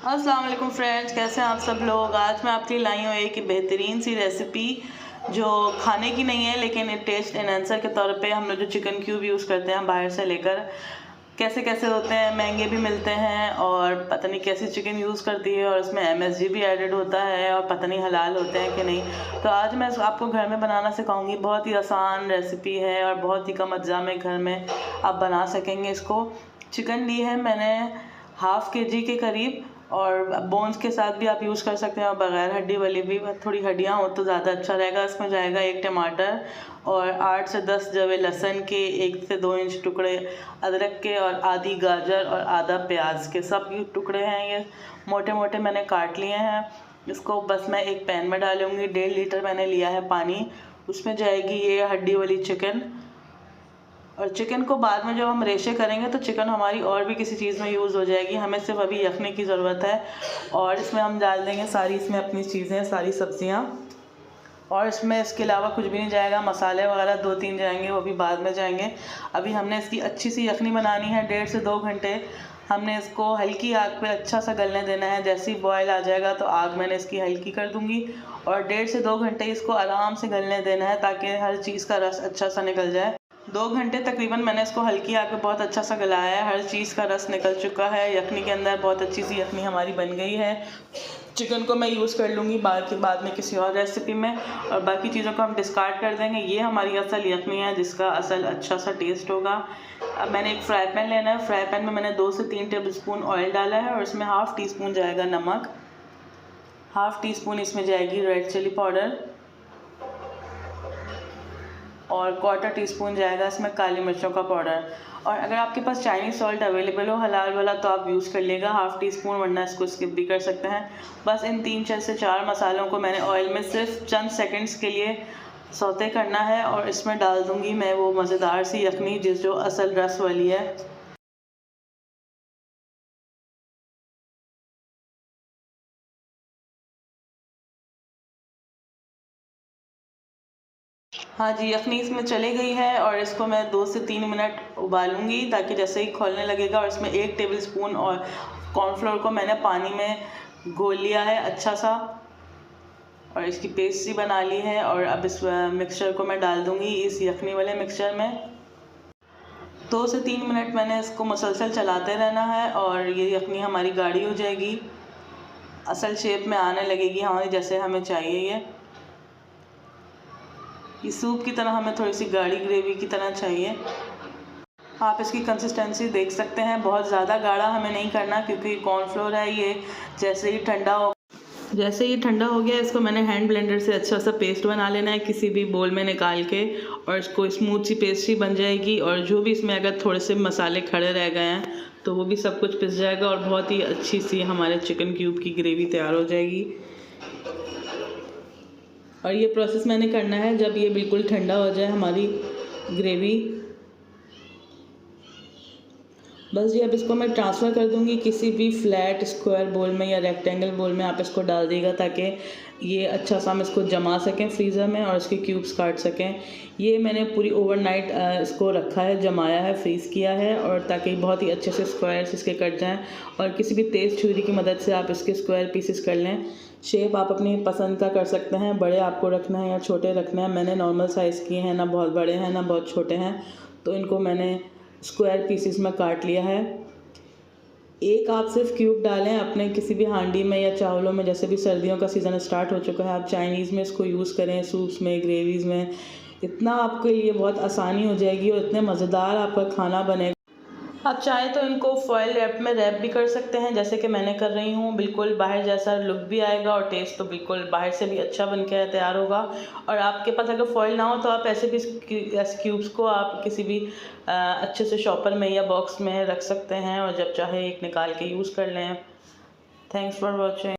अस्सलाम वालेकुम फ्रेंड्स, कैसे हैं आप सब लोग। आज मैं आपके लिए लाई हूँ एक बेहतरीन सी रेसिपी जो खाने की नहीं है लेकिन टेस्ट एनहांसर के तौर पे हम लोग जो चिकन क्यूब यूज़ करते हैं बाहर से लेकर, कैसे कैसे होते हैं, महंगे भी मिलते हैं और पता नहीं कैसी चिकन यूज़ करती है और उसमें MSG भी एडेड होता है और पता नहीं हलाल होते हैं कि नहीं। तो आज मैं आपको घर में बनाना सिखाऊंगी। बहुत ही आसान रेसिपी है और बहुत ही कम अज्जा में घर में आप बना सकेंगे इसको। चिकन ली है मैंने ½ kg के करीब और बोन्स के साथ भी आप यूज़ कर सकते हैं और बग़ैर हड्डी वाली भी। थोड़ी हड्डियाँ हो तो ज़्यादा अच्छा रहेगा। इसमें जाएगा 1 टमाटर और 8 से 10 जवे लहसुन के, 1 से 2 इंच टुकड़े अदरक के और आधी गाजर और आधा प्याज के। सब टुकड़े हैं ये मोटे मोटे मैंने काट लिए हैं। इसको बस मैं एक पैन में डालूँगी। 1.5 लीटर मैंने लिया है पानी, उसमें जाएगी ये हड्डी वाली चिकन। और चिकन को बाद में जब हम रेशे करेंगे तो चिकन हमारी और भी किसी चीज़ में यूज़ हो जाएगी, हमें सिर्फ अभी यखने की ज़रूरत है। और इसमें हम डाल देंगे सारी इसमें अपनी चीज़ें, सारी सब्जियां। और इसमें इसके अलावा कुछ भी नहीं जाएगा। मसाले वगैरह 2-3 जाएंगे, वो भी बाद में जाएंगे। अभी हमने इसकी अच्छी सी यखनी बनानी है। 1.5 से 2 घंटे हमने इसको हल्की आग पे अच्छा सा गलने देना है। जैसे ही बॉयल आ जाएगा तो आग मैंने इसकी हल्की कर दूंगी और 1.5 से 2 घंटे इसको आराम से गलने देना है ताकि हर चीज़ का रस अच्छा सा निकल जाए। 2 घंटे तकरीबन मैंने इसको हल्की आग पे बहुत अच्छा सा गलाया है। हर चीज़ का रस निकल चुका है यखनी के अंदर। बहुत अच्छी सी यखनी हमारी बन गई है। चिकन को मैं यूज़ कर लूँगी बाद में किसी और रेसिपी में, और बाकी चीज़ों को हम डिस्कार्ड कर देंगे। ये हमारी असल यखनी है जिसका असल अच्छा सा टेस्ट होगा। अब मैंने एक फ्राई पैन लेना है। फ्राई पैन में मैंने 2 से 3 टेबल स्पून ऑयल डाला है और इसमें ½ टीस्पून जाएगा नमक, ½ टीस्पून इसमें जाएगी रेड चिली पाउडर और 1/4 टीस्पून जाएगा इसमें काली मिर्चों का पाउडर। और अगर आपके पास चाइनीज़ सॉल्ट अवेलेबल हो हलाल वाला तो आप यूज़ कर लेगा ½ टीस्पून, वरना इसको स्किप भी कर सकते हैं। बस इन 3 से 4 मसालों को मैंने ऑयल में सिर्फ चंद सेकंड्स के लिए सौते करना है और इसमें डाल दूँगी मैं वो मज़ेदार सी यखनी जो असल रस वाली है। हाँ जी, यखनी इसमें चली गई है और इसको मैं 2 से 3 मिनट उबालूंगी ताकि जैसे ही खोलने लगेगा। और इसमें 1 टेबल स्पून और कॉर्नफ्लोर को मैंने पानी में घोल लिया है अच्छा सा और इसकी पेस्ट सी बना ली है। और अब इस मिक्सचर को मैं डाल दूंगी इस यखनी वाले मिक्सचर में। 2 से 3 मिनट मैंने इसको मुसलसल चलाते रहना है और ये यखनी हमारी गाढ़ी हो जाएगी, असल शेप में आने लगेगी हमारी जैसे हमें चाहिए। ये सूप की तरह हमें थोड़ी सी गाढ़ी ग्रेवी की तरह चाहिए। आप इसकी कंसिस्टेंसी देख सकते हैं, बहुत ज़्यादा गाढ़ा हमें नहीं करना क्योंकि कॉर्नफ्लोर है ये। जैसे ही ठंडा हो गया इसको मैंने हैंड ब्लेंडर से अच्छा सा पेस्ट बना लेना है किसी भी बोल में निकाल के, और इसको स्मूथ सी पेस्ट ही बन जाएगी। और जो भी इसमें अगर थोड़े से मसाले खड़े रह गए हैं तो वो भी सब कुछ पिस जाएगा और बहुत ही अच्छी सी हमारे चिकन क्यूब की ग्रेवी तैयार हो जाएगी। और ये प्रोसेस मैंने करना है जब ये बिल्कुल ठंडा हो जाए हमारी ग्रेवी। बस जी अब इसको मैं ट्रांसफ़र कर दूंगी किसी भी फ्लैट स्क्वायर बोल में या रेक्टेंगल बोल में। आप इसको डाल देगा ताकि ये अच्छा सा हम इसको जमा सकें फ्रीज़र में और इसके क्यूब्स काट सकें। ये मैंने पूरी ओवरनाइट इसको रखा है, जमाया है, फ्रीज़ किया है, और ताकि बहुत ही अच्छे से स्क्वायर्स इसके कट जाएं। और किसी भी तेज़ छुरी की मदद से आप इसके स्क्वायर पीसेस कर लें। शेप आप अपनी पसंद का कर सकते हैं, बड़े आपको रखना है या छोटे रखना है। मैंने नॉर्मल साइज़ किए हैं, ना बहुत बड़े हैं ना बहुत छोटे हैं, तो इनको मैंने स्क्वायर पीसेस में काट लिया है। एक आप सिर्फ क्यूब डालें अपने किसी भी हांडी में या चावलों में। जैसे भी सर्दियों का सीज़न स्टार्ट हो चुका है, आप चाइनीज़ में इसको यूज़ करें, सूप्स में, ग्रेवीज़ में। इतना आपके लिए बहुत आसानी हो जाएगी और इतने मज़ेदार आपका खाना बनेगा। आप चाहें तो इनको फॉयल रैप में रैप भी कर सकते हैं जैसे कि मैंने कर रही हूँ। बिल्कुल बाहर जैसा लुक भी आएगा और टेस्ट तो बिल्कुल बाहर से भी अच्छा बन के तैयार होगा। और आपके पास अगर फॉयल ना हो तो आप ऐसे भी क्यूब्स को आप किसी भी अच्छे से शॉपर में या बॉक्स में रख सकते हैं और जब चाहे एक निकाल के यूज़ कर लें। Thanks for watching.